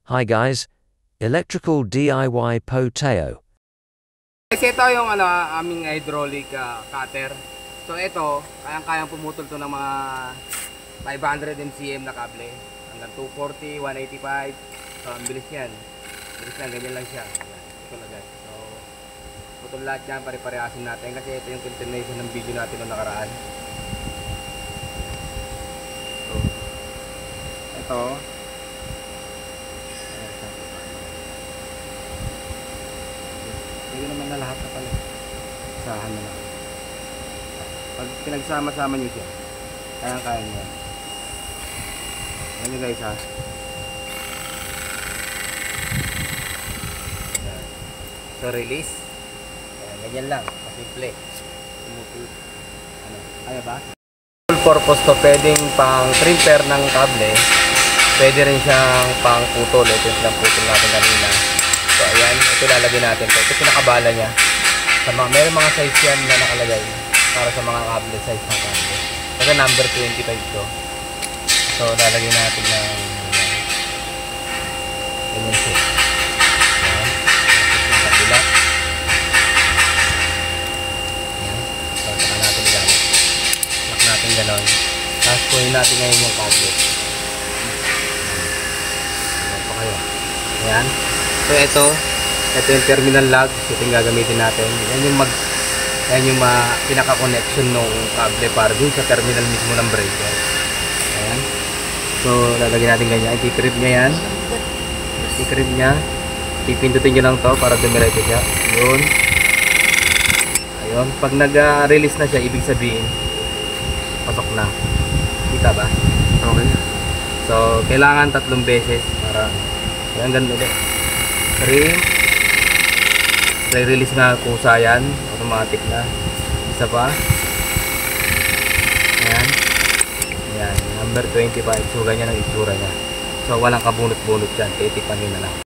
Hi guys, Electrical DIY Poteo. Kasi ito yung aming hydraulic cutter. So ito, kayang-kayang pumutol to ng mga 500 MCM na kable. Hanggang 240, 185. So ang bilis yan. Bilis lang, ganyan lang siya. Ito na guys. So putol lahat yan, pare-parehasin natin. Kasi ito yung continuation ng video natin noong nakaraan. So ito. Pwede naman na lahat na pala. Isahan na lang. Pag pinagsama-sama nyo siya, kaya-kaya nyo yan. Ayan nyo guys ha. So release. Ayan, ganyan lang. Masimple. Kaya ba? Full purpose to. Pwedeng pang trimper ng kable. Pwede rin siyang pang putol. Ito yung putol natin kanina. So ayan, ito lalagay natin to. Ito pinakabala niya. Meron mga size yan na nakalagay para sa mga cable, size ng cable. Kasi number 25 to. So lalagay natin ng ganyan siya. Ayan. Yung kabila. Ayan. So saka natin gamit. Lock natin gano'n. Tapos kunin natin ngayon yung cable. Ayan pa kayo. Ayan. So ito yung terminal lug, ito yung gagamitin natin. Yan yung pinaka-connection ng kable para dun sa terminal mismo ng breaker. Ayan. So lalagyan natin ganyan, i-crib niya yan. I-crib niya. Pipindutin niyo lang to para dumiretso siya. Yun. Ayun, pag nag-release na siya, ibig sabihin pasok na. Kita ba? Okay. So kailangan 3 beses para yan ganun ulit. Trim. Release na kusa yan. Automatic na. Isa pa. Ayan. Ayan. Number 25. So ganyan ang itsura niya. So walang kabunot-bunot yan. Titipan nyo na lang.